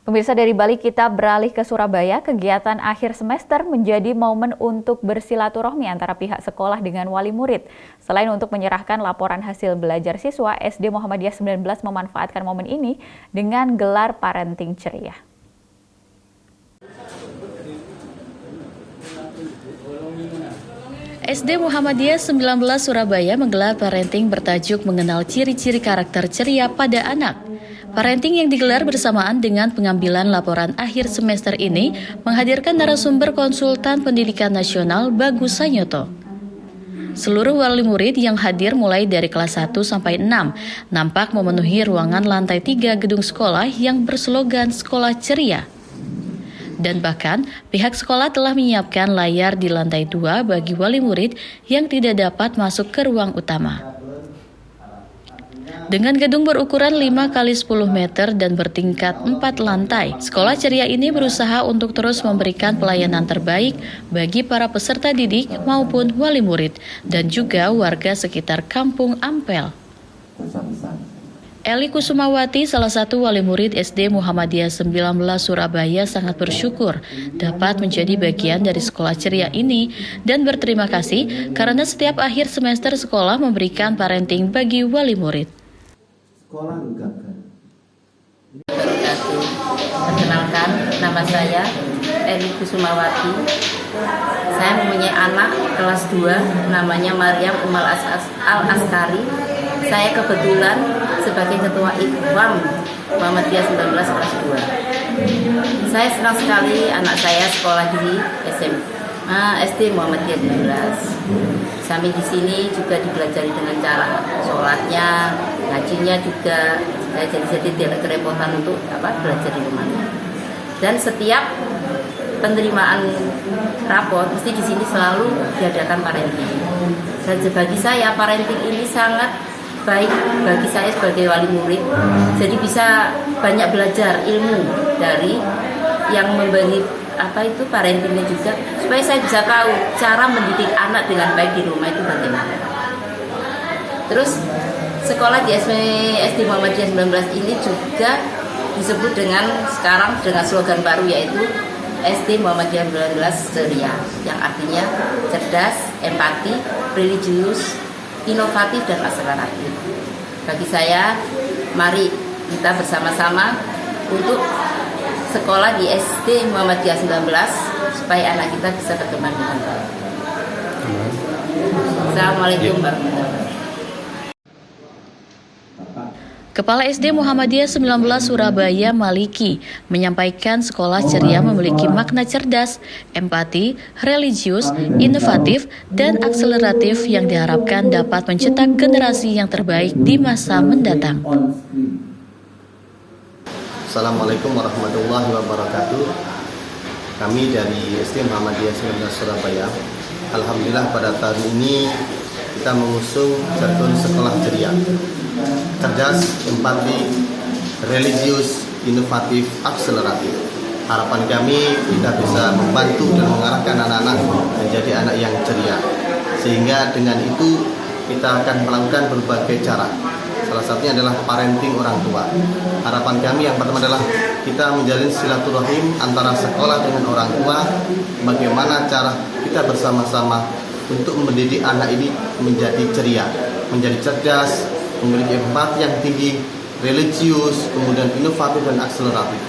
Pemirsa, dari Bali kita beralih ke Surabaya. Kegiatan akhir semester menjadi momen untuk bersilaturahmi antara pihak sekolah dengan wali murid. Selain untuk menyerahkan laporan hasil belajar siswa, SD Muhammadiyah 19 memanfaatkan momen ini dengan gelar parenting ceria. SD Muhammadiyah 19 Surabaya menggelar parenting bertajuk mengenal ciri-ciri karakter ceria pada anak. Parenting yang digelar bersamaan dengan pengambilan laporan akhir semester ini menghadirkan narasumber konsultan pendidikan nasional Bagus Sanyoto. Seluruh wali murid yang hadir mulai dari kelas 1 sampai 6 nampak memenuhi ruangan lantai 3 gedung sekolah yang berslogan Sekolah Ceria. Dan bahkan pihak sekolah telah menyiapkan layar di lantai 2 bagi wali murid yang tidak dapat masuk ke ruang utama. Dengan gedung berukuran 5 x 10 meter dan bertingkat 4 lantai, Sekolah Ceria ini berusaha untuk terus memberikan pelayanan terbaik bagi para peserta didik maupun wali murid dan juga warga sekitar Kampung Ampel. Eli Kusumawati, salah satu wali murid SD Muhammadiyah 19 Surabaya, sangat bersyukur dapat menjadi bagian dari Sekolah Ceria ini dan berterima kasih karena setiap akhir semester sekolah memberikan parenting bagi wali murid. Perkenalkan, nama saya Eli Kusumawati. Saya mempunyai anak kelas 2 namanya Maryam Umal Al-Askari. Saya kebetulan sebagai ketua IKWAM Muhammadiyah 19 kelas 2. Saya senang sekali anak saya sekolah di SD Muhammadiyah 19. Sampai di sini juga dipelajari dengan cara sholatnya, ngajinya juga. Saya jadi tidak kerepotan untuk belajar di rumahnya. Dan setiap penerimaan rapor mesti di sini selalu diadakan parenting. Dan bagi saya parenting ini sangat baik bagi saya sebagai wali murid. Jadi bisa banyak belajar ilmu dari yang memberi parentingnya juga, supaya saya bisa tahu cara mendidik anak dengan baik di rumah itu bagaimana. Terus sekolah di SD Muhammadiyah 19 ini juga disebut sekarang dengan slogan baru, yaitu SD Muhammadiyah 19 Ceria, yang artinya cerdas, empati, religius, inovatif, dan akseleratif. Bagi saya, mari kita bersama-sama untuk sekolah di SD Muhammadiyah 19 supaya anak kita bisa berkembang dengan baik. Assalamualaikum warahmatullahi wabarakatuh. Kepala SD Muhammadiyah 19 Surabaya Maliki menyampaikan Sekolah Ceria memiliki makna cerdas, empati, religius, inovatif, dan akseleratif yang diharapkan dapat mencetak generasi yang terbaik di masa mendatang. Assalamualaikum warahmatullahi wabarakatuh. Kami dari SD Muhammadiyah 19 Surabaya, alhamdulillah pada tahun ini kita mengusung jargon Sekolah Ceria. Cerdas, empati, religius, inovatif, akseleratif. Harapan kami kita bisa membantu dan mengarahkan anak-anak menjadi anak yang ceria. Sehingga dengan itu kita akan melakukan berbagai cara. Salah satunya adalah parenting orang tua. Harapan kami yang pertama adalah kita menjalin silaturahim antara sekolah dengan orang tua. Bagaimana cara kita bersama-sama untuk mendidik anak ini menjadi ceria, menjadi cerdas, memiliki empati yang tinggi, religius, kemudian inovatif dan akseleratif.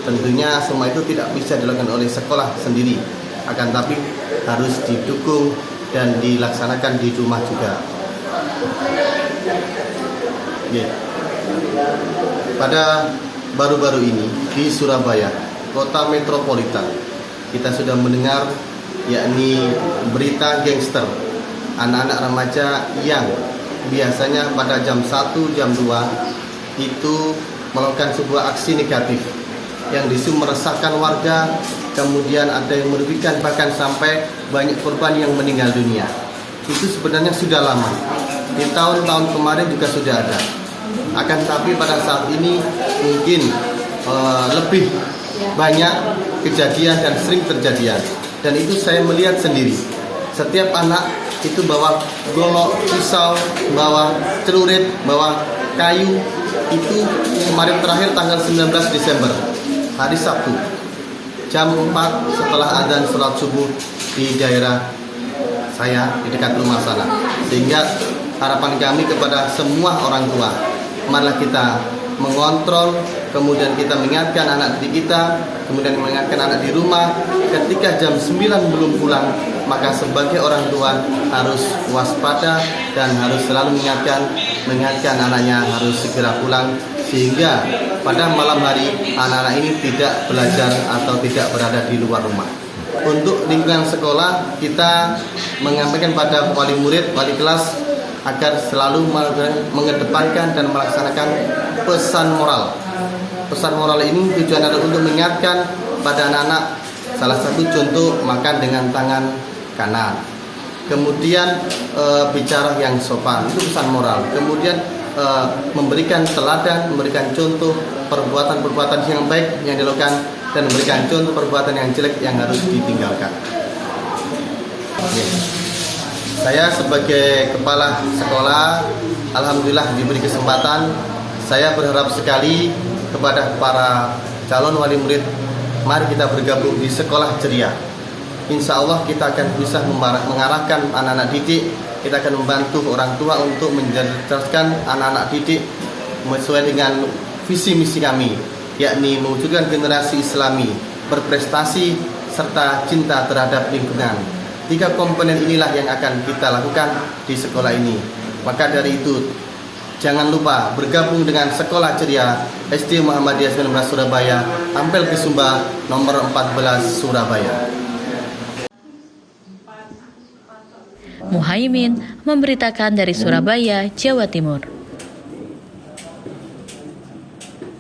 Tentunya semua itu tidak bisa dilakukan oleh sekolah sendiri, akan tapi harus didukung dan dilaksanakan di rumah juga. Pada baru-baru ini di Surabaya, kota metropolitan, kita sudah mendengar yakni berita gangster, anak-anak remaja yang biasanya pada jam 1, jam 2 itu melakukan sebuah aksi negatif yang disitu meresahkan warga, kemudian ada yang merugikan, bahkan sampai banyak korban yang meninggal dunia. Itu sebenarnya sudah lama, di tahun-tahun kemarin juga sudah ada. Akan tapi pada saat ini mungkin lebih banyak kejadian dan sering terjadian. Dan itu saya melihat sendiri. Setiap anak itu bawa golok, pisau, bawa celurit, bawa kayu. Itu kemarin terakhir tanggal 19 Desember. hari Sabtu jam 4 setelah adzan sholat subuh di daerah saya di dekat rumah sana. Sehingga harapan kami kepada semua orang tua, marilah kita mengontrol, kemudian kita mengingatkan anak didik kita, kemudian mengingatkan anak di rumah. Ketika jam 9 belum pulang, maka sebagai orang tua harus waspada dan harus selalu mengingatkan anaknya harus segera pulang, sehingga pada malam hari anak-anak ini tidak belajar atau tidak berada di luar rumah. Untuk lingkungan sekolah, kita menyampaikan pada wali murid, wali kelas agar selalu mengedepankan dan melaksanakan pesan moral. Pesan moral ini tujuan adalah untuk mengingatkan pada anak-anak, salah satu contoh makan dengan tangan kanan. Kemudian bicara yang sopan, itu pesan moral. Kemudian memberikan teladan, memberikan contoh perbuatan-perbuatan yang baik yang dilakukan, dan memberikan contoh perbuatan yang jelek yang harus ditinggalkan. Saya sebagai kepala sekolah, alhamdulillah diberi kesempatan. Saya berharap sekali kepada para calon wali murid, mari kita bergabung di sekolah ceria. Insya Allah kita akan bisa mengarahkan anak-anak didik. Kita akan membantu orang tua untuk mencerdaskan anak-anak didik sesuai dengan visi misi kami, yakni mewujudkan generasi Islami berprestasi serta cinta terhadap lingkungan. 3 komponen inilah yang akan kita lakukan di sekolah ini. Maka dari itu, jangan lupa bergabung dengan Sekolah Ceria SD Muhammadiyah 19 Surabaya, Ampel Kesumba nomor 14 Surabaya. Muhaimin memberitakan dari Surabaya, Jawa Timur.